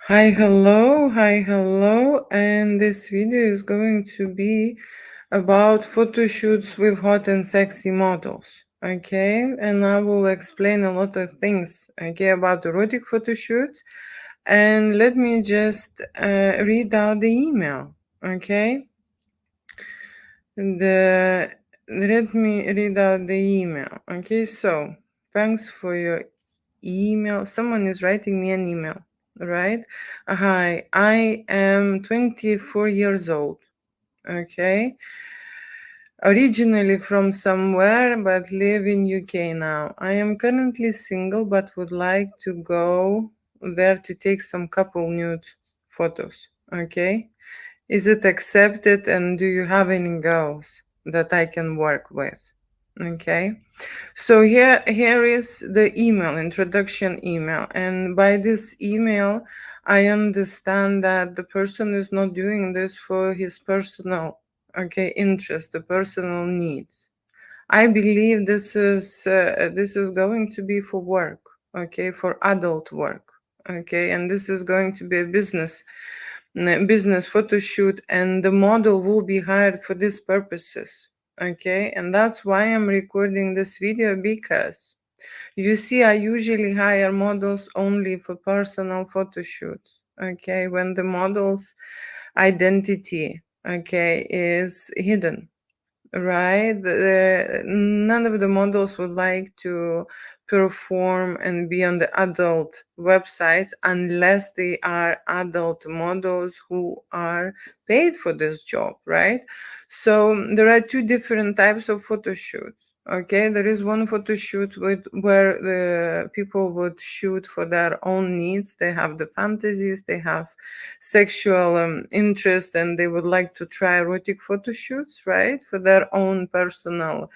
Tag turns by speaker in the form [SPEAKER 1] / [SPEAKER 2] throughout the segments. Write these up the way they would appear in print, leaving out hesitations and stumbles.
[SPEAKER 1] Hi, hello, and this video is going to be about photo shoots with hot and sexy models, okay? And I will explain a lot of things, okay, about erotic photo shoots. And let me just read out the email, okay? Let me read out the email, okay? So, thanks for your email. Someone is writing me an email, right? Hi, I am 24 years old, okay? Originally from somewhere but live in UK now. I am currently single but would like to go there to take some couple nude photos, okay? Is it accepted, and do you have any girls that I can work with? Okay. So here is the email, introduction email. And by this email, I understand that the person is not doing this for his personal, okay, interest, the personal needs. I believe this is going to be for work, okay, for adult work, okay, and this is going to be a business photo shoot, and the model will be hired for these purposes, okay, and that's why I'm recording this video, because you see, I usually hire models only for personal photo shoots, okay, when the model's identity, okay, is hidden. Right. None of the models would like to perform and be on the adult websites unless they are adult models who are paid for this job, right? So there are two different types of photo shoots. Okay, there is one photo shoot where the people would shoot for their own needs. They have the fantasies, they have sexual interest, and they would like to try erotic photo shoots, right, for their own personal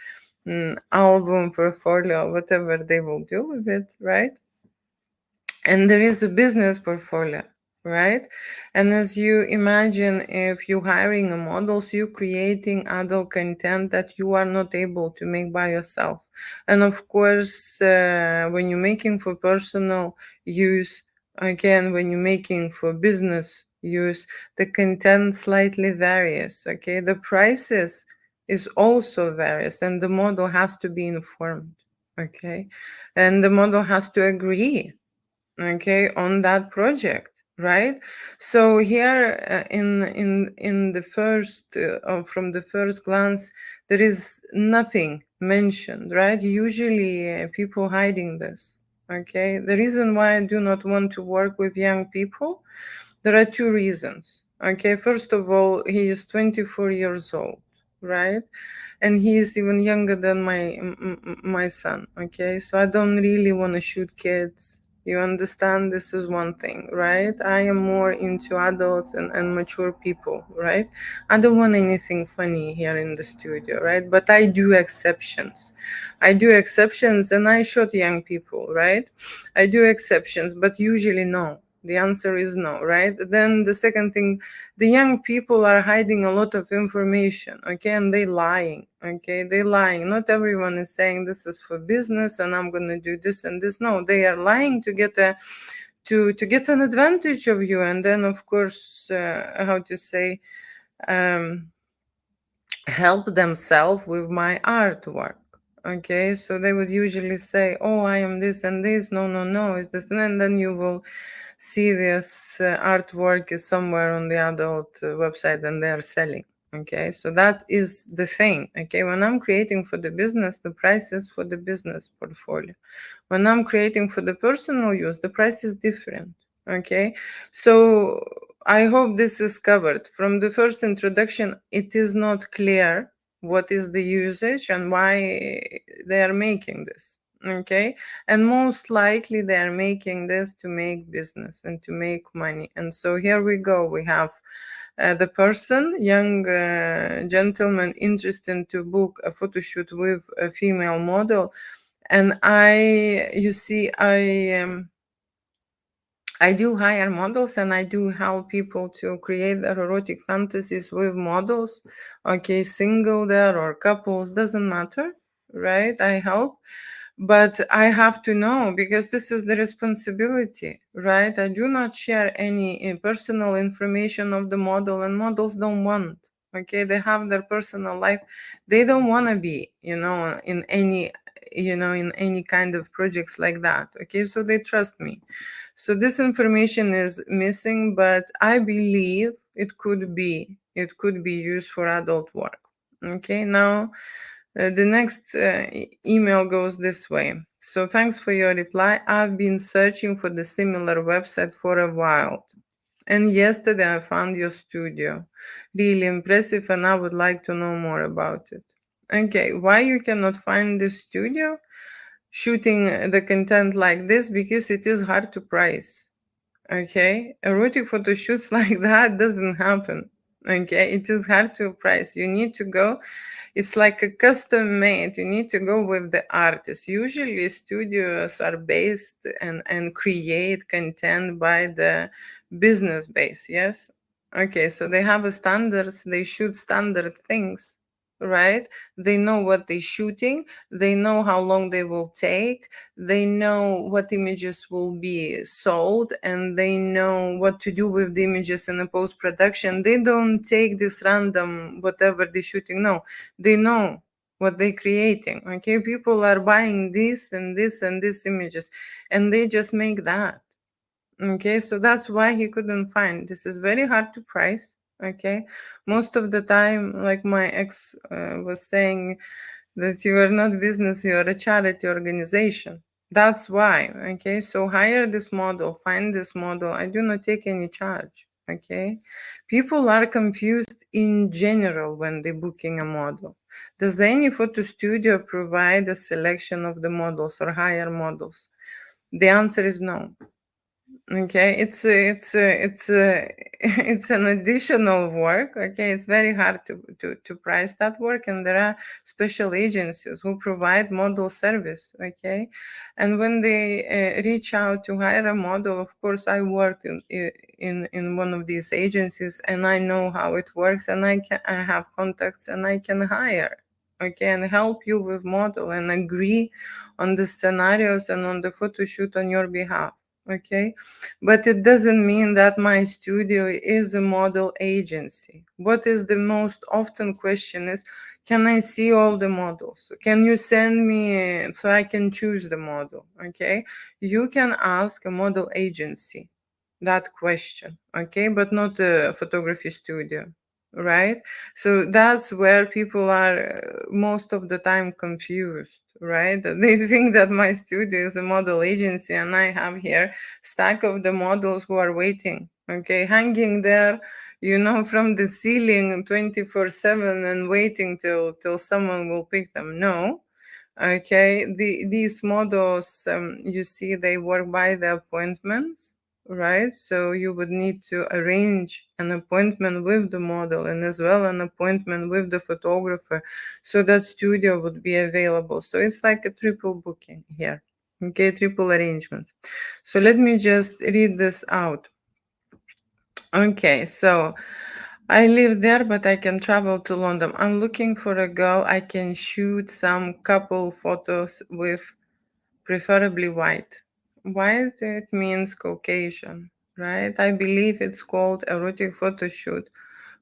[SPEAKER 1] album, portfolio, whatever they will do with it, right? And there is a business portfolio, right? And as you imagine, if you're hiring a model, so you're creating adult content that you are not able to make by yourself. And of course, when you're making for personal use, again, when you're making for business use, the content slightly varies, okay? The prices is also varies, and the model has to be informed, okay? And the model has to agree, okay, on that project, right? So here, in the first from the first glance, there is nothing mentioned, right? Usually people hiding this, okay? The reason why I do not want to work with young people, there are two reasons, okay? First of all, he is 24 years old, right? And he is even younger than my son, okay? So I don't really want to shoot kids. You understand? This is one thing, right? I am more into adults and mature people, right? I don't want anything funny here in the studio, right? But I do exceptions. I do exceptions, and I shot young people, right? I do exceptions, but usually no. The answer is no, right? Then the second thing, the young people are hiding a lot of information, okay? And they lying, okay? They lying. Not everyone is saying this is for business and I'm going to do this and this. No, they are lying to get to get an advantage of you. And then, of course, how to say, help themselves with my artwork. Okay, so they would usually say, oh, I am this and this. No, no, no, it's this. And then you will see this artwork is somewhere on the adult website and they are selling. Okay, so that is the thing. Okay, when I'm creating for the business, the price is for the business portfolio. When I'm creating for the personal use, the price is different. Okay, so I hope this is covered. From the first introduction, it is not clear what is the usage and why they are making this. Okay, and most likely they are making this to make business and to make money. And so here we go. We have the person, young gentleman, interested to book a photo shoot with a female model. And you see, I do hire models and I do help people to create their erotic fantasies with models. Okay, single there or couples, doesn't matter, right? I help. but I have to know because this is the responsibility, right? I do not share any personal information of the model, and models don't want. Okay, they have their personal life. They don't want to be, in any, in any kind of projects like that. Okay, so they trust me. So this information is missing, but I believe it could be used for adult work. Okay, now the next email goes this way. So thanks for your reply. I've been searching for the similar website for a while. And yesterday I found your studio. Really impressive, and I would like to know more about it. Okay, why you cannot find the studio shooting the content like this? Because it is hard to price. Okay, erotic photo shoots like that doesn't happen. Okay, it is hard to price. You need to go, it's like a custom made. You need to go with the artist. Usually studios are based and create content by the business base. Yes. Okay, so they have a standards, they shoot standard things, right? They know what they're shooting, they know how long they will take, they know what images will be sold, and they know what to do with the images in the post-production. They don't take this random whatever they're shooting. No, they know what they're creating. Okay, people are buying this and this and this images, and they just make that. Okay, so that's why he couldn't find. This is very hard to price. Okay, most of the time, like my ex was saying, that you are not business, you are a charity organization. That's why. Okay, so hire this model, find this model. I do not take any charge. Okay, people are confused in general when they're booking a model. Does any photo studio provide a selection of the models or hire models? The answer is no. Okay, it's an additional work. Okay, it's very hard to price that work, and there are special agencies who provide model service. Okay, and when they reach out to hire a model, of course, I worked in one of these agencies, and I know how it works, and I have contacts, and I can hire. Okay, and help you with model and agree on the scenarios and on the photo shoot on your behalf. Okay, but it doesn't mean that my studio is a model agency. What is the most often question is, can I see all the models? Can you send me so I can choose the model? Okay, you can ask a model agency that question, okay, but not a photography studio, right? So that's where people are most of the time confused, right? They think that my studio is a model agency, and I have here stack of the models who are waiting, okay, hanging there, from the ceiling 24/7 and waiting till someone will pick them. No. Okay, these models, you see, they work by the appointments, right? So you would need to arrange an appointment with the model, and as well an appointment with the photographer, so that studio would be available. So it's like a triple booking here. Okay, triple arrangements. So let me just read this out. Okay, so I live there, but I can travel to London. I'm looking for a girl I can shoot some couple photos with, preferably white. White, it means Caucasian, right? I believe it's called erotic photo shoot.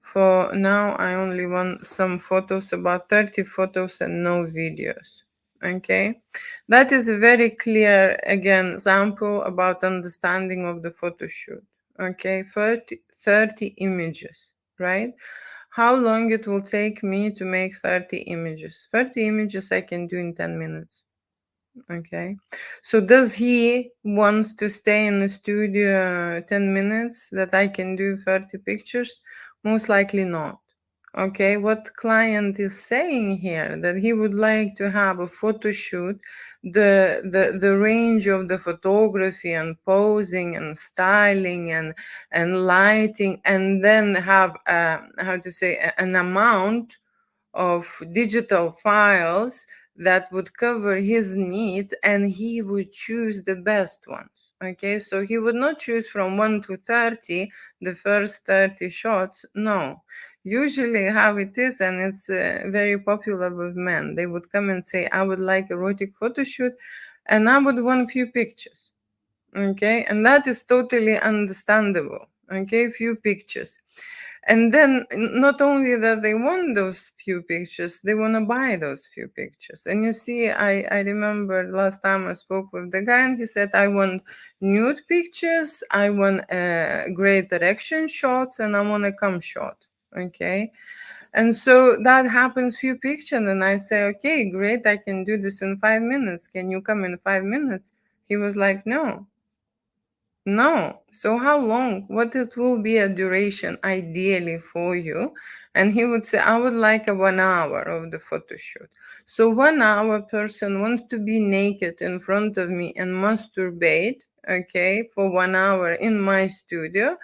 [SPEAKER 1] For now, I only want some photos, about 30 photos and no videos. Okay, that is a very clear, again, example about understanding of the photo shoot. Okay, 30 images, right? How long it will take me to make 30 images? 30 images I can do in 10 minutes. Okay, so does he wants to stay in the studio 10 minutes that I can do 30 pictures? Most likely not. Okay, what client is saying here, that he would like to have a photo shoot, the range of the photography and posing and styling and lighting, and then have an amount of digital files that would cover his needs, and he would choose the best ones. Okay, so he would not choose from 1 to 30 the first 30 shots. No, Usually how it is, and it's very popular with men, they would come and say, I would like erotic photo shoot and I would want few pictures. Okay, and that is totally understandable. Okay, few pictures. And then not only that they want those few pictures, they want to buy those few pictures. And you see, I remember last time I spoke with the guy and he said, I want nude pictures, I want great erection shots, and I want a cum shot. Okay. And so that happens few pictures. And I say, okay, great, I can do this in 5 minutes. Can you come in 5 minutes? He was like, no. No. So how long? What it will be a duration ideally for you? And he would say, I would like a 1 hour of the photo shoot. So 1 hour person wants to be naked in front of me and masturbate, okay, for 1 hour in my studio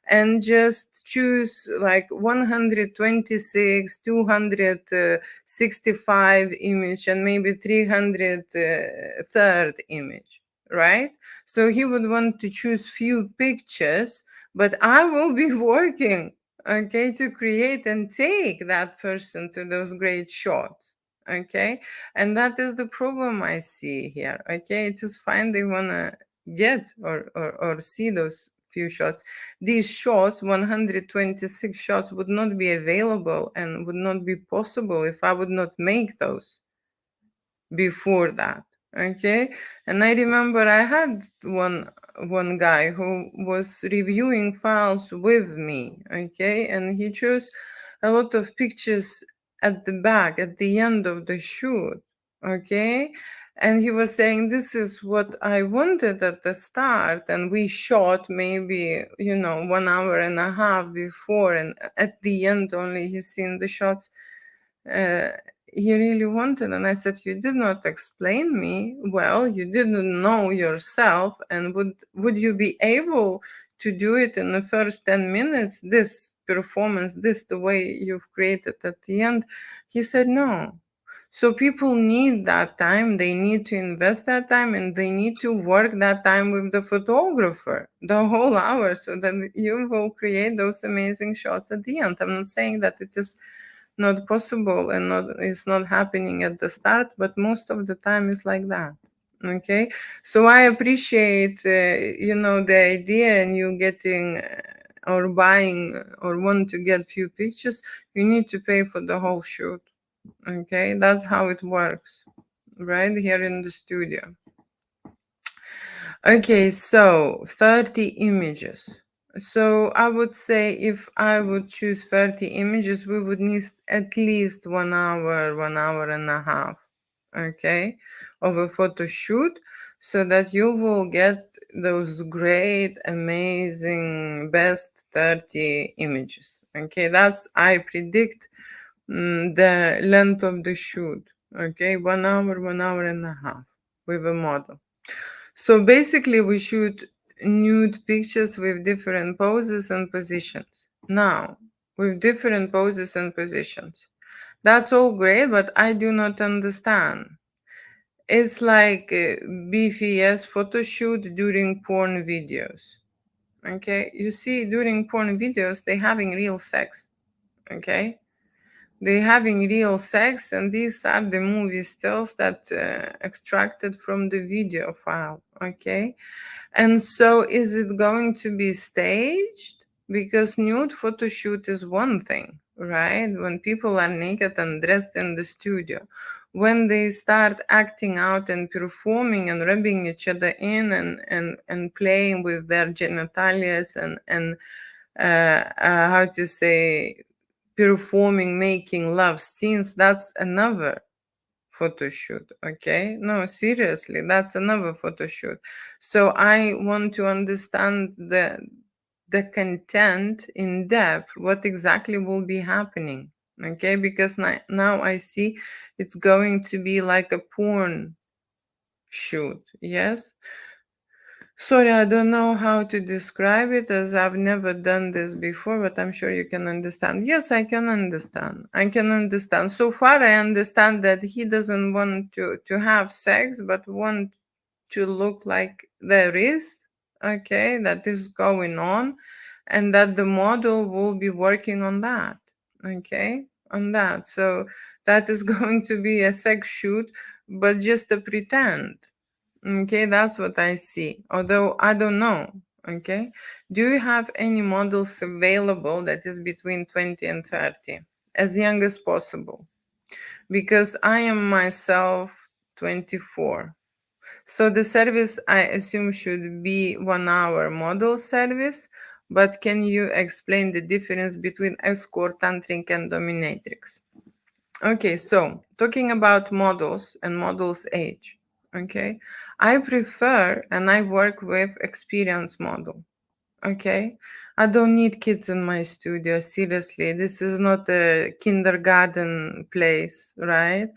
[SPEAKER 1] and just choose like 126, 265 image and maybe 303rd image, right? So he would want to choose few pictures, but I will be working, okay, to create and take that person to those great shots, okay? And that is the problem I see here, okay? It is fine they want to get or see those few shots. These shots, 126 shots, would not be available and would not be possible if I would not make those before that. Okay. And I remember I had one guy who was reviewing files with me. Okay. And he chose a lot of pictures at the back, at the end of the shoot. Okay. And he was saying, this is what I wanted at the start. And we shot maybe, 1 hour and a half before. And at the end, only he's seen the shots uh, he really wanted. And I said, you did not explain me well, you didn't know yourself, and would you be able to do it in the first 10 minutes, this performance, this the way you've created at the end? He said no. So people need that time, they need to invest that time, and they need to work that time with the photographer the whole hour so that you will create those amazing shots at the end. I'm not saying that it is not possible and it's not happening at the start, but most of the time it's like that. Okay, so I appreciate the idea, and you getting or buying or want to get few pictures, you need to pay for the whole shoot. Okay, that's how it works right here in the studio. Okay, so 30 images. So I would say if I would choose 30 images, we would need at least 1 hour, 1 hour and a half, okay, of a photo shoot, so that you will get those great, amazing, best 30 images. Okay, that's, I predict the length of the shoot. Okay, 1 hour, 1 hour and a half with a model. So basically we shoot nude pictures with different poses and positions. Now, with different poses and positions. That's all great, but I do not understand. It's like BFS photo shoot during porn videos. Okay, you see, during porn videos, they having real sex. Okay, they having real sex, and these are the movie stills that extracted from the video file. Okay, and so is it going to be staged? Because nude photo shoot is one thing, right? When people are naked and dressed in the studio. When they start acting out and performing and rubbing each other in and playing with their genitalia and how to say, performing, making love scenes, that's another photo shoot. Okay, no, seriously, that's another photo shoot. So I want to understand the content in depth, what exactly will be happening. Okay, because now I see it's going to be like a porn shoot. Yes. Sorry, I don't know how to describe it, as I've never done this before, but I'm sure you can understand. Yes, I can understand. I can understand. So far, I understand that he doesn't want to have sex, but want to look like there is, okay, that is going on, and that the model will be working on that. okay, on that. So that is going to be a sex shoot, but just a pretend. Okay, that's what I see. Although I don't know. Okay. Do you have any models available that is between 20 and 30? As young as possible. Because I am myself 24. So the service I assume should be 1 hour model service, but can you explain the difference between escort, tantric, and dominatrix? Okay, so talking about models and models age, okay, I prefer and I work with experience model. Okay, I don't need kids in my studio. Seriously, this is not a kindergarten place, right?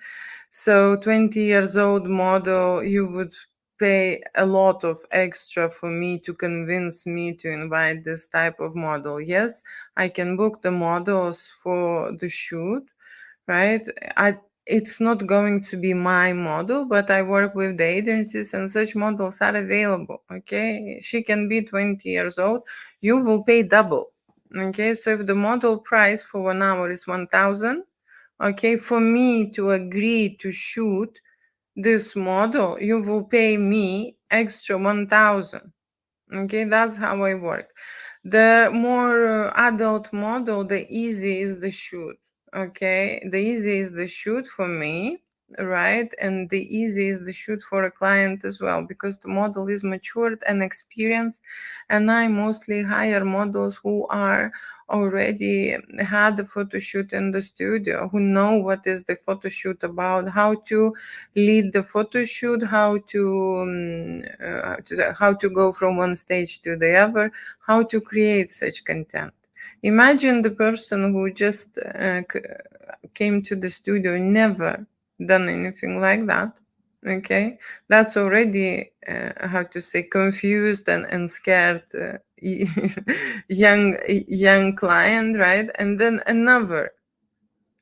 [SPEAKER 1] So 20 years old model, you would pay a lot of extra for me to convince me to invite this type of model. Yes, I can book the models for the shoot, right? It's not going to be my model, but I work with the agencies and such models are available. Okay, she can be 20 years old, you will pay double. Okay, so if the model price for 1 hour is 1,000, okay, for me to agree to shoot this model, you will pay me extra 1,000. Okay, that's how I work. The more adult model, the easy is the shoot. Okay, the easy is the shoot for me, right? And the easy is the shoot for a client as well, because the model is matured and experienced, and I mostly hire models who are already had the photo shoot in the studio, who know what is the photo shoot about, how to lead the photo shoot, how to go from one stage to the other, how to create such content. Imagine the person who just came to the studio, never done anything like that. Okay, that's already how to say confused and scared young client, right? And then another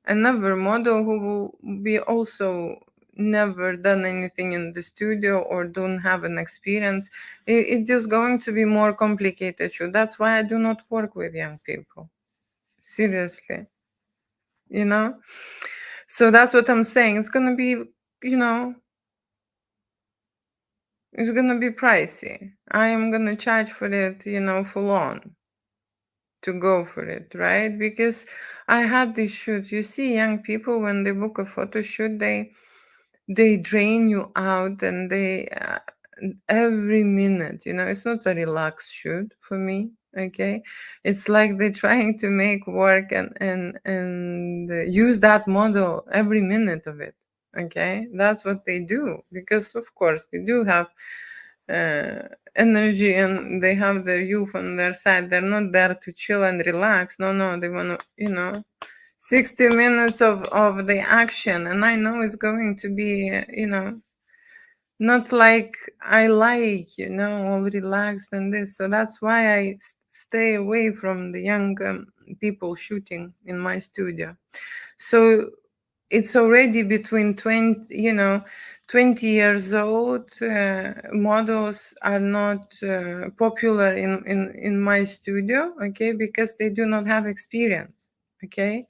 [SPEAKER 1] model who will be also never done anything in the studio or don't have an experience. It's just going to be more complicated. So that's why I do not work with young people. Seriously, you know. So that's what I'm saying. It's gonna be, you know, it's gonna be pricey. I am gonna charge for it, full on to go for it, right? Because I had this shoot. You see, young people when they book a photo shoot, they drain you out, and they every minute, it's not a relaxed shoot for me. Okay, it's like they're trying to make work and use that model every minute of it. Okay, that's what they do, because of course they do have energy and they have their youth on their side. They're not there to chill and relax. No, they want to, 60 minutes of the action. And I know it's going to be, not like I like, all relaxed and this. So that's why I stay away from the young people shooting in my studio. So it's already between 20 years old. Models are not popular in my studio, okay, because they do not have experience. Okay,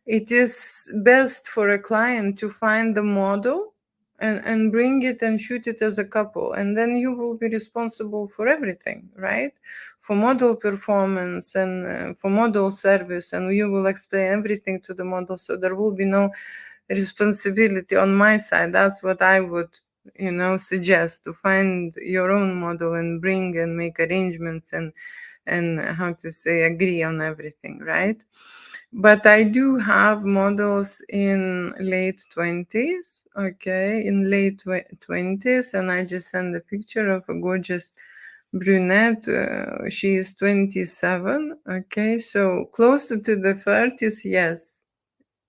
[SPEAKER 1] it is best for a client to find the model and bring it and shoot it as a couple, and then you will be responsible for everything, right? For model performance and for model service, and you will explain everything to the model, so there will be no responsibility on my side. That's what I would suggest, to find your own model and bring and make arrangements and how to say agree on everything, right? But I do have models in late 20s, okay, in late 20s, and I just sent a picture of a gorgeous brunette. She is 27, okay, so closer to the 30s, yes.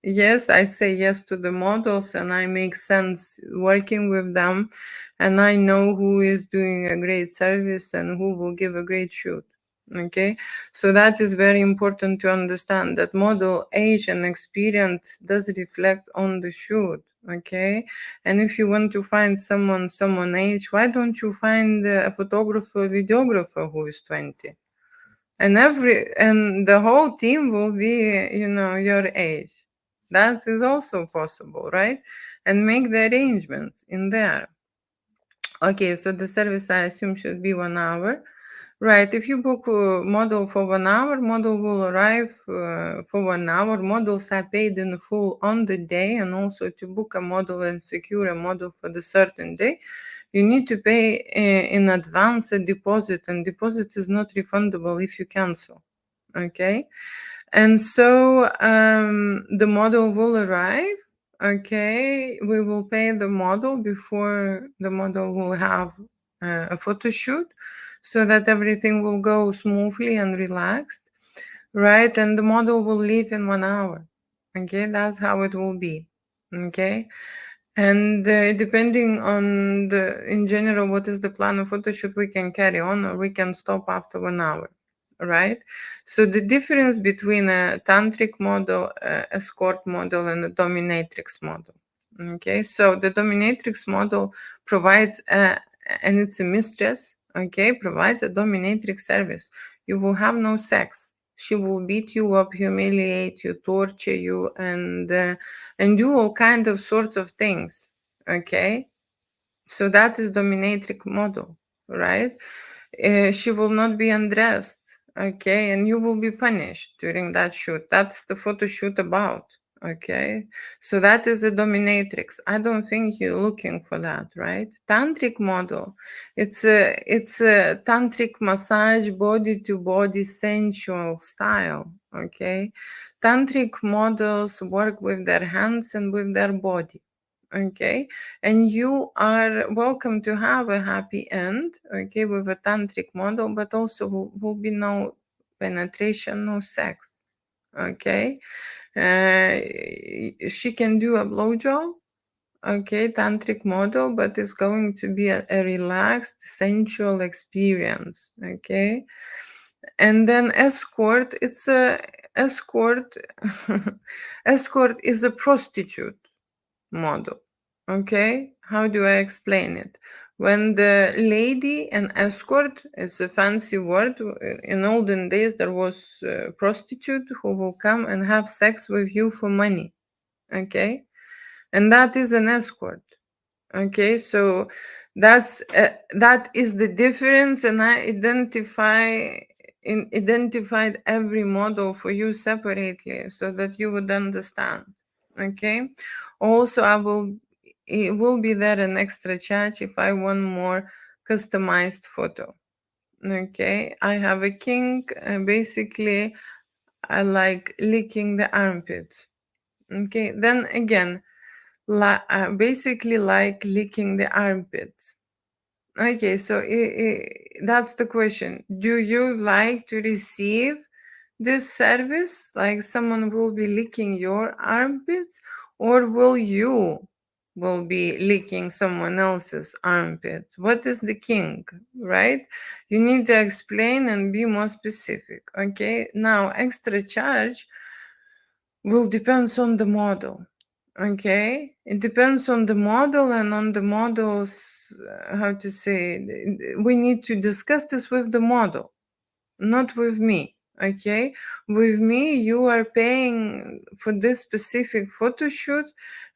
[SPEAKER 1] Yes, I say yes to the models, and I make sense working with them, and I know who is doing a great service and who will give a great shoot. Okay, so that is very important to understand, that model age and experience does reflect on the shoot. Okay, and if you want to find someone age, why don't you find a photographer, videographer who is 20? and the whole team will be, your age. That is also possible, right? And make the arrangements in there. Okay, so the service, I assume, should be 1 hour. Right, if you book a model for 1 hour, model will arrive for 1 hour. Models are paid in full on the day, and also to book a model and secure a model for the certain day, you need to pay in advance a deposit, and deposit is not refundable if you cancel. Okay, and so the model will arrive. Okay, we will pay the model before the model will have a photo shoot, so that everything will go smoothly and relaxed, right? And the model will leave in 1 hour. Okay, that's how it will be. Okay, and depending on in general, what is the plan of photo shoot, we can carry on or we can stop after 1 hour, right? So the difference between a tantric model, escort model, and a dominatrix model. Okay, so the dominatrix model provides and it's a mistress. Okay, provides a dominatrix service. You will have no sex. She will beat you up, humiliate you, torture you, and do all kind of sorts of things. Okay, so that is dominatrix model, right? She will not be undressed. Okay, and you will be punished during that shoot. That's the photo shoot about. Okay, so that is a dominatrix. I don't think you're looking for that, right? Tantric model, it's a tantric massage, body to body, sensual style. Okay, tantric models work with their hands and with their body. Okay, and you are welcome to have a happy end, okay, with a tantric model, but also will be no penetration, no sex. Okay, she can do a blowjob, okay, tantric model, but it's going to be a relaxed sensual experience. Okay, and then escort, it's a escort. Escort is a prostitute model. Okay, how do I explain it? When the lady, and escort is a fancy word. In olden days, there was a prostitute who will come and have sex with you for money. Okay, and that is an escort. Okay, so that is the difference, and I identified every model for you separately so that you would understand. Okay, also it will be there an extra charge if I want more customized photo. Okay, I have a kink, basically I like licking the armpits. Okay, then again, basically like licking the armpits. Okay, so that's the question. Do you like to receive this service, like someone will be licking your armpits, or will be licking someone else's armpits? What is the king, right? You need to explain and be more specific. Okay, now extra charge will depends on the model. Okay, it depends on the model and on the model's, how to say, we need to discuss this with the model, not with me. Okay, with me you are paying for this specific photo shoot,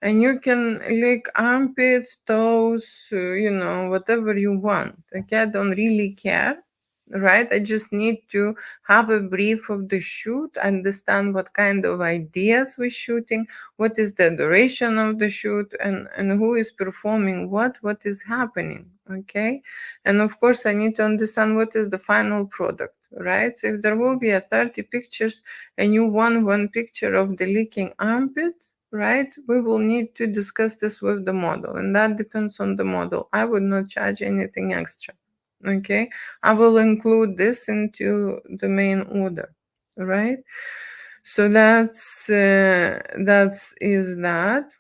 [SPEAKER 1] and you can lick armpits, toes, whatever you want. Okay, I don't really care, right? I just need to have a brief of the shoot, understand what kind of ideas we're shooting, what is the duration of the shoot, and who is performing what is happening. Okay, and of course I need to understand what is the final product, right? So if there will be a 30 pictures and you want one picture of the leaking armpits, right, we will need to discuss this with the model, and that depends on the model. I would not charge anything extra. Okay, I will include this into the main order, right? So that is that.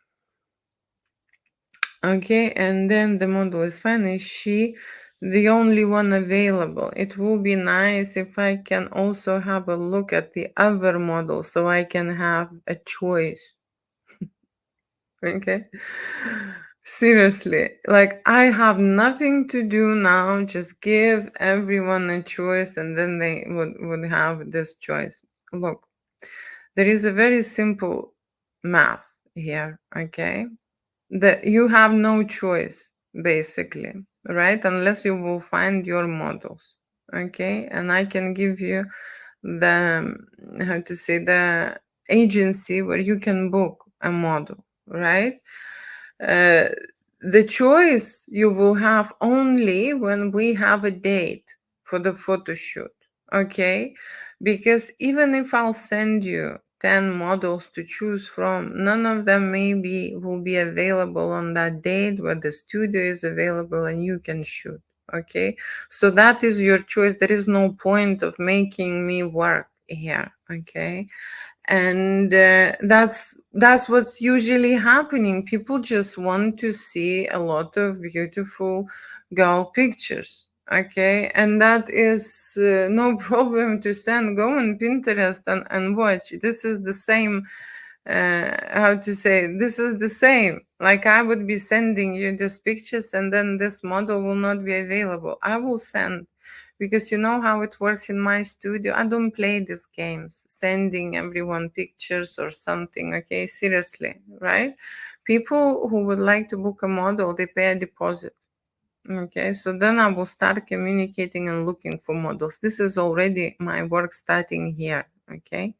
[SPEAKER 1] Okay, and then the model is fine. Is she the only one available? It will be nice if I can also have a look at the other model so I can have a choice. Okay. Seriously, like I have nothing to do now, just give everyone a choice and then they would have this choice. Look, there is a very simple math here, okay? That you have no choice, basically, right? Unless you will find your models, okay? And I can give you the, how to say, the agency where you can book a model, right? Uh, the choice you will have only when we have a date for the photo shoot, okay? Because even if I'll send you 10 models to choose from, none of them maybe will be available on that date where the studio is available and you can shoot, okay? So that is your choice. There is no point of making me work here, okay? And that's what's usually happening. People just want to see a lot of beautiful girl pictures, okay? And that is no problem to send. Go on Pinterest and watch. This is the same, how to say, this is the same. Like I would be sending you these pictures and then this model will not be available. I will send, because you know how it works in my studio. I don't play these games, sending everyone pictures or something, okay? Seriously, right? People who would like to book a model, they pay a deposit. Okay, so then I will start communicating and looking for models. This is already my work starting here, okay?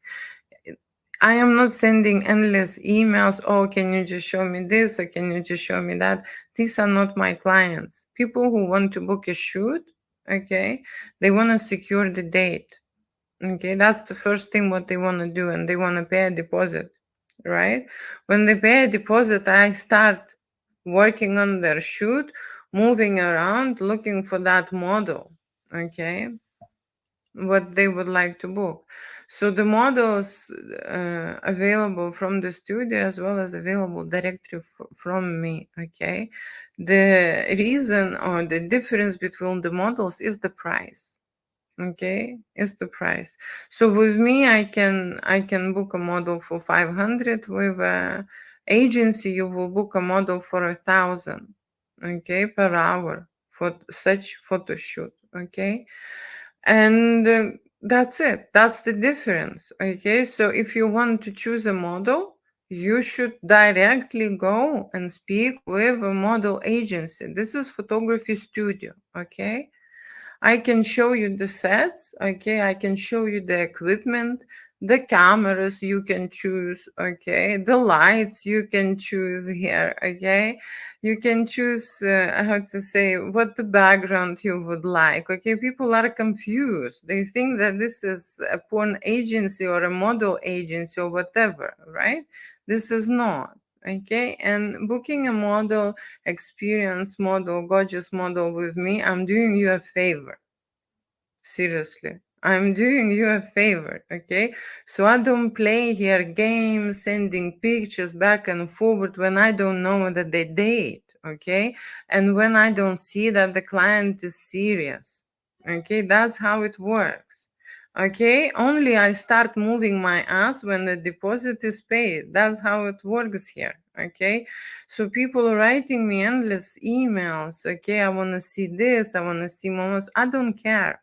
[SPEAKER 1] I am not sending endless emails. Oh, can you just show me this or can you just show me that? These are not my clients. People who want to book a shoot, okay, they want to secure the date. Okay, that's the first thing what they want to do, and they want to pay a deposit, right? When they pay a deposit, I start working on their shoot, moving around, looking for that model, okay, what they would like to book. So the models available from the studio as well as available directly from me, okay? The reason or the difference between the models is the price, okay? Is the price. So with me, I can book a model for 500. With a agency, you will book a model for 1,000, okay, per hour for such photo shoot, okay? And that's it. That's the difference, okay? So if you want to choose a model, you should directly go and speak with a model agency. This is photography studio, okay? I can show you the sets, okay? I can show you the equipment, the cameras you can choose, okay? The lights you can choose here, okay? You can choose, how to say, what the background you would like, okay? People are confused. They think that this is a porn agency or a model agency or whatever, right? This is not, okay? And booking a model, experience model, gorgeous model with me, I'm doing you a favor. Seriously, I'm doing you a favor, okay? So I don't play here games, sending pictures back and forward when I don't know that they date, okay? And when I don't see that the client is serious, okay? That's how it works, okay? Only I start moving my ass when the deposit is paid. That's how it works here, okay? So people are writing me endless emails, okay? I want to see this, I want to see moments. I don't care.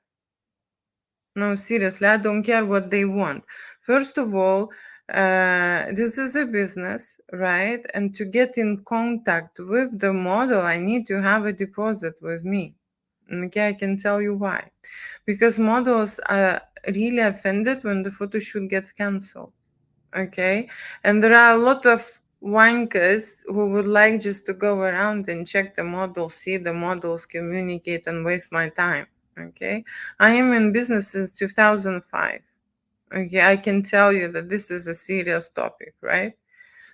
[SPEAKER 1] No, seriously, I don't care what they want. First of all, this is a business, right? And to get in contact with the model, I need to have a deposit with me. Okay, I can tell you why. Because models are really offended when the photo shoot gets canceled. Okay, and there are a lot of wankers who would like just to go around and check the models, see the models, communicate, and waste my time. Okay, I am in business since 2005. Okay, I can tell you that this is a serious topic, right?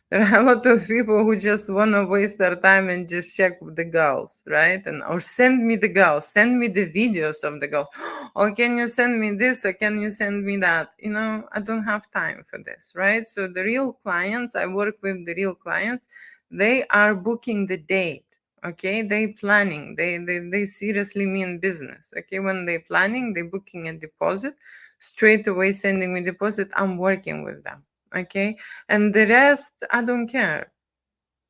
[SPEAKER 1] There are a lot of people who just want to waste their time and just check with the girls, right? And or send me the girls, send me the videos of the girls. Or can you send me this or can you send me that? You know, I don't have time for this, right? So the real clients, I work with the real clients, they are booking the date. Okay, they planning. They seriously mean business. Okay, when they planning, they booking a deposit, straight away sending me deposit. I'm working with them. Okay, and the rest I don't care.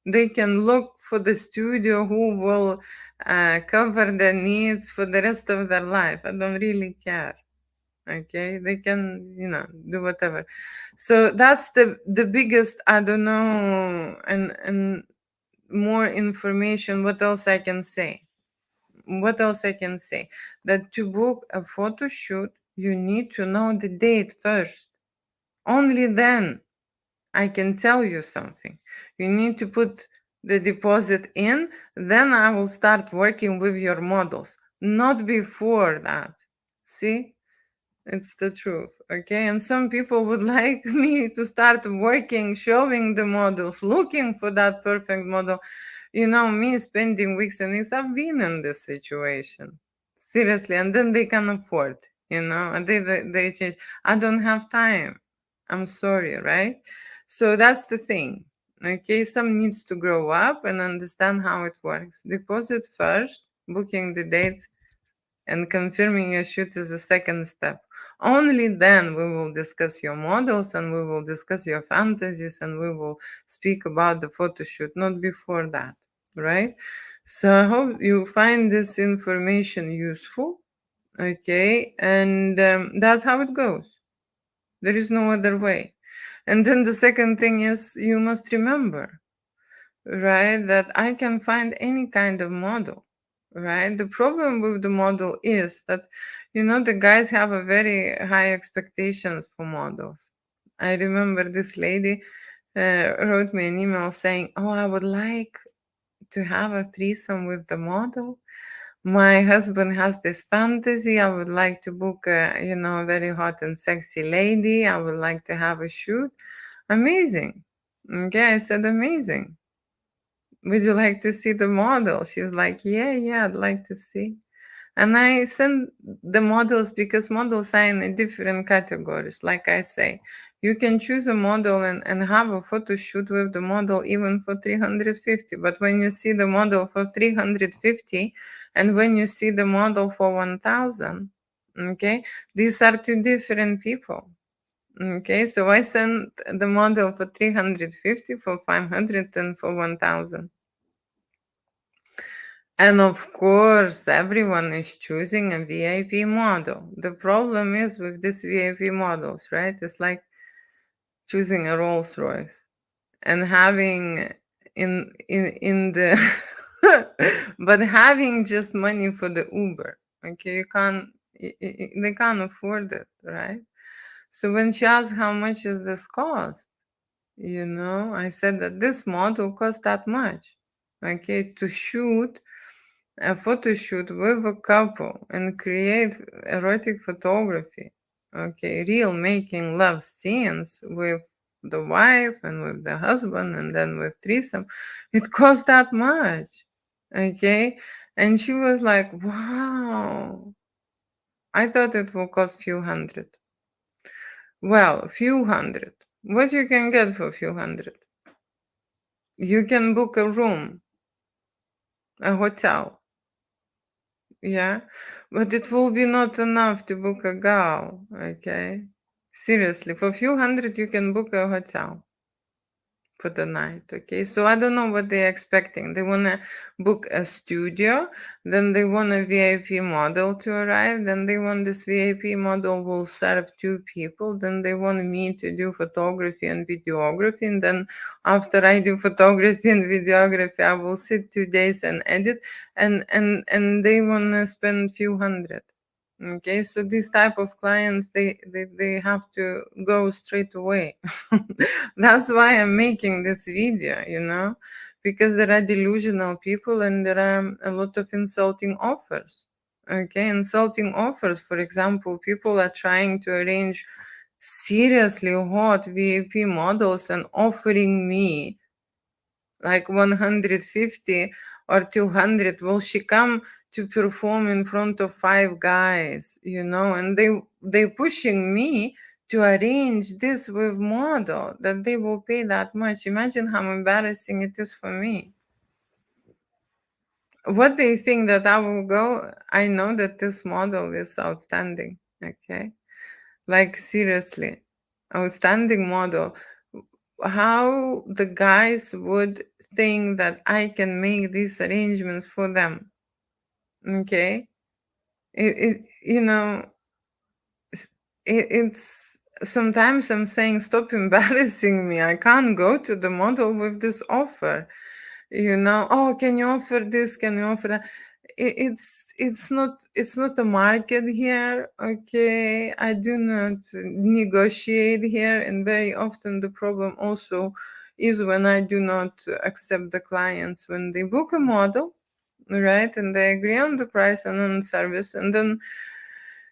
[SPEAKER 1] They can look for the studio who will cover their needs for the rest of their life. I don't really care. Okay, they can, do whatever. So that's the biggest, I don't know, and more information. What else I can say? What else I can say? That to book a photo shoot, you need to know the date first. Only then I can tell you something. You need to put the deposit in, then I will start working with your models, not before that. See? It's the truth, okay? And some people would like me to start working, showing the models, looking for that perfect model. Me spending weeks and weeks, I've been in this situation. Seriously, and then they can afford, and they change. I don't have time. I'm sorry, right? So that's the thing. Okay, some needs to grow up and understand how it works. Deposit first, booking the date, and confirming your shoot is the second step. Only then we will discuss your models and we will discuss your fantasies and we will speak about the photo shoot, not before that, right? So I hope you find this information useful, okay? And that's how it goes. There is no other way. And then the second thing is you must remember, right, that I can find any kind of model, right? The problem with the model is that, the guys have a very high expectations for models. I remember this lady wrote me an email saying, "Oh, I would like to have a threesome with the model. My husband has this fantasy. I would like to book a very hot and sexy lady. I would like to have a shoot." Amazing. Okay, I said amazing. Would you like to see the model? She was like, yeah, I'd like to see. And I sent the models because models are in different categories. Like I say, you can choose a model and have a photo shoot with the model even for 350. But when you see the model for 350 and when you see the model for 1000, okay, these are two different people. Okay, so I sent the model for 350, for 500, and for 1000. And of course, everyone is choosing a VIP model. The problem is with these VIP models, right? It's like choosing a Rolls Royce and having in the but having just money for the Uber. Okay, you can't they can't afford it, right? So when she asked how much is this cost, I said that this model costs that much. Okay, to shoot a photo shoot with a couple and create erotic photography. Okay, real making love scenes with the wife and with the husband and then with threesome. It costs that much. Okay, and she was like, "Wow, I thought it will cost few hundred." Well, few hundred. What you can get for few hundred? You can book a room, a hotel. Yeah, but it will be not enough to book a girl, okay? Seriously, for a few hundred you can book a hotel for the night, okay? So I don't know what they're expecting. They want to book a studio, then they want a VIP model to arrive, then they want this VIP model will serve two people, then they want me to do photography and videography, and then after I do photography and videography, I will sit 2 days and edit, and they want to spend few hundred. Okay, so these type of clients, they have to go straight away. That's why I'm making this video, because there are delusional people and there are a lot of insulting offers. Okay, insulting offers. For example, people are trying to arrange seriously hot VIP models and offering me like 150 or 200. Will she come to perform in front of 5 guys, and they pushing me to arrange this with model that they will pay that much. Imagine how embarrassing it is for me. What they think that I will go, I know that this model is outstanding. Okay, like seriously, outstanding model. how the guys would think that I can make these arrangements for them. Okay, you know, it's sometimes I'm saying, stop embarrassing me. I can't go to the model with this offer. Oh, can you offer this? Can you offer that? It's not a market here. Okay, I do not negotiate here, and very often the problem also is when I do not accept the clients when they book a model, right, and they agree on the price and on the service, and then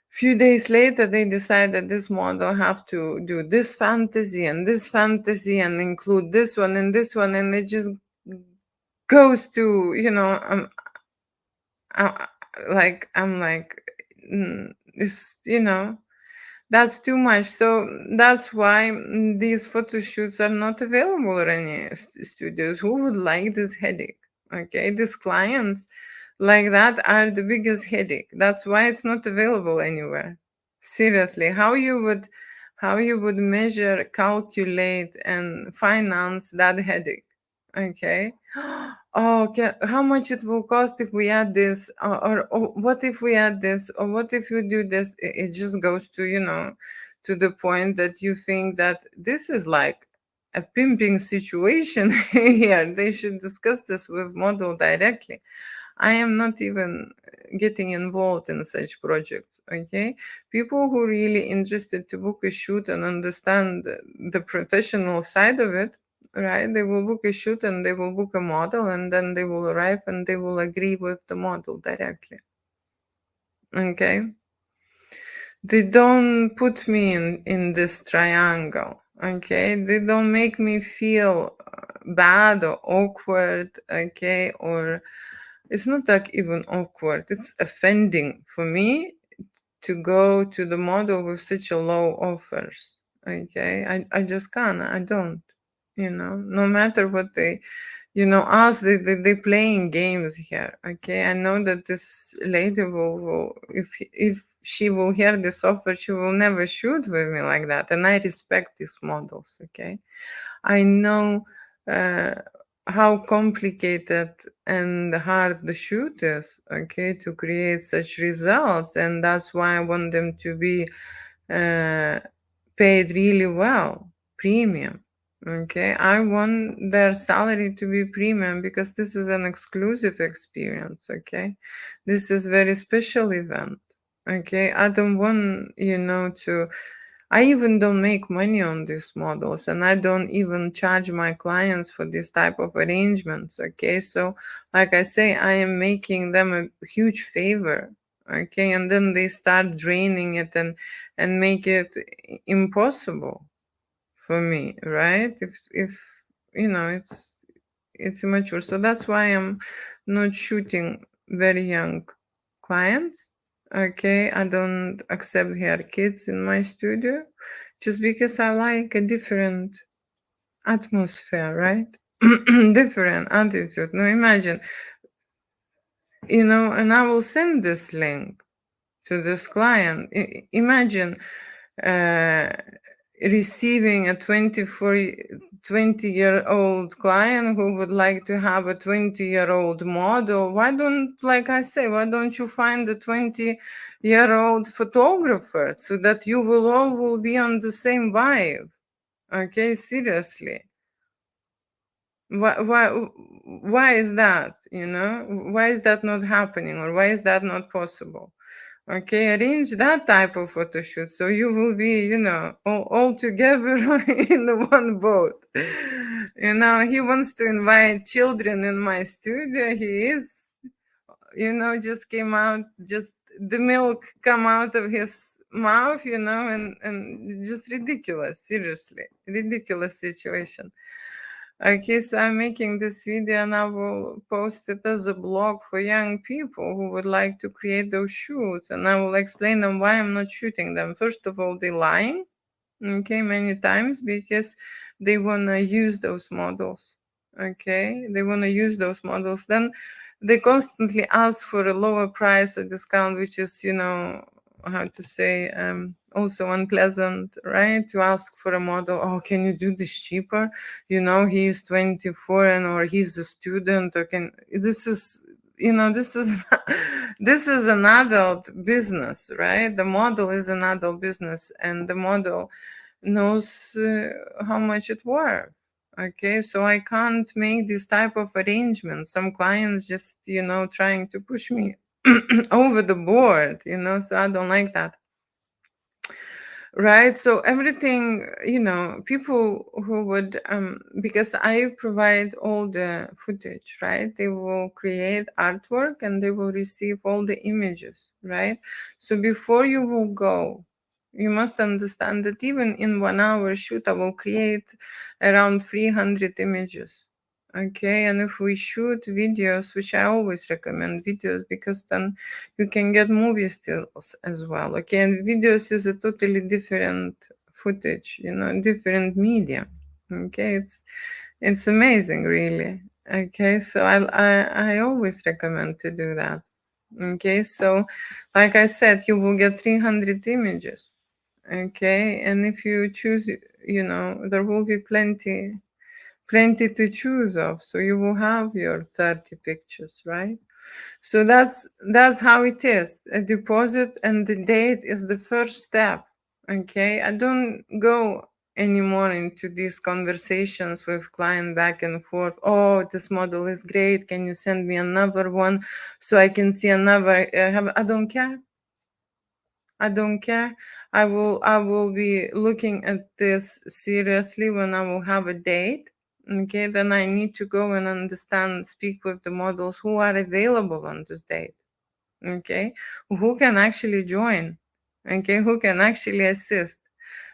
[SPEAKER 1] few days later they decide that this model have to do this fantasy and include this one and this one, and it just goes to I, I'm like, this, that's too much. So that's why these photo shoots are not available at any studios. Who would like this headache? Okay, these clients like that are the biggest headache. That's why it's not available anywhere. Seriously, how you would measure, calculate, and finance that headache? Okay. Oh, okay. How much it will cost if we add this, or what if we add this, or what if you do this? It just goes to to the point that you think that this is like a pimping situation here. They should discuss this with model directly. I am not even getting involved in such projects. Okay, people who really interested to book a shoot and understand the professional side of it, right? They will book a shoot and they will book a model, and then they will arrive and they will agree with the model directly. Okay, they don't put me in this triangle. Okay, they don't make me feel bad or awkward. Okay, or it's not like even awkward, it's offending for me to go to the model with such a low offers. Okay, I just can't. I don't. No matter what they us, they playing games here. Okay, I know that this lady will if she will hear this offer, she will never shoot with me like that, and I respect these models. Okay, I know uh, how complicated and hard the shoot is, okay, to create such results, and that's why I want them to be uh, paid really well, premium. Okay, I want their salary to be premium because this is an exclusive experience. Okay, this is very special event. Okay, I don't want to. I even don't make money on these models, and I don't even charge my clients for this type of arrangements. Okay, so like I say, I am making them a huge favor. Okay, and then they start draining it and make it impossible for me, right? If it's immature, so that's why I'm not shooting very young clients. Okay, I don't accept here kids in my studio just because I like a different atmosphere, right? Different attitude. Now imagine, and I will send this link to this client. Imagine uh, receiving a 20-year-old client who would like to have a 20-year-old model. Like I say, why don't you find a 20-year-old photographer so that you will be on the same vibe? Okay, seriously. Why is that? Why is that not happening, or why is that not possible? Okay, arrange that type of photo shoot so you will be, all together in the one boat. He wants to invite children in my studio. He is, just came out, just the milk come out of his mouth, and just ridiculous, seriously, ridiculous situation. Okay, so I'm making this video and I will post it as a blog for young people who would like to create those shoots, and I will explain them why I'm not shooting them. First of all, they're lying, okay, many times because they want to use those models. Okay, they want to use those models. Then they constantly ask for a lower price or discount, which is, how to say, also unpleasant, right? To ask for a model, oh, can you do this cheaper? You know, he's 24 and or he's a student, or can this is, you know, this is this is an adult business, right? The model is an adult business, and the model knows how much it worth. Okay, so I can't make this type of arrangement. Some clients just, you know, trying to push me over the board, you know, so I don't like that. Right. So everything, you know, people who would, because I provide all the footage, right? They will create artwork and they will receive all the images, right? So before you will go, you must understand that even in 1 hour shoot, I will create around 300 images. Okay. And if we shoot videos, which I always recommend videos, because then you can get movie stills as well. Okay, and videos is a totally different footage, you know, different media. Okay, it's amazing, really. Okay, so I always recommend to do that. Okay, so like I said, you will get 300 images. Okay, and if you choose, you know, there will be plenty to choose of, so you will have your 30 pictures, right? So that's how it is. A deposit and the date is the first step. Okay, I don't go anymore into these conversations with client back and forth. Oh, this model is great. Can you send me another one so I can see another? I don't care. I don't care. I will be looking at this seriously when I will have a date. Okay, then I need to go and understand, speak with the models who are available on this date. Okay, who can actually join, okay, who can actually assist,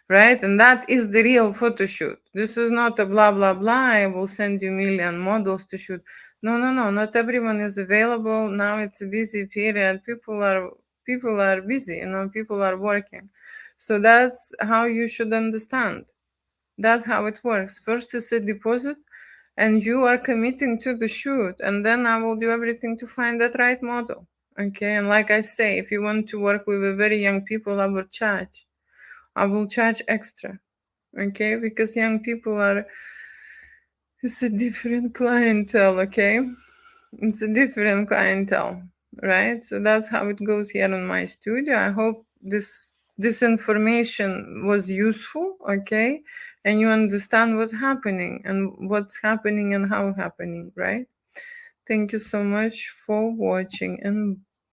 [SPEAKER 1] right? And that is the real photo shoot. This is not a blah blah blah, I will send you million models to shoot. No, no, no, not everyone is available now. It's a busy period. People are busy, you know, people are working. So that's how you should understand. That's how it works. First is a deposit, and you are committing to the shoot, and then I will do everything to find that right model. Okay, and like I say, if you want to work with a very young people, I will charge extra. Okay, because young people are, it's a different clientele. Okay, it's a different clientele, right? So that's how it goes here in my studio. I hope this information was useful. Okay, and you understand what's happening and how happening, right? Thank you so much for watching, and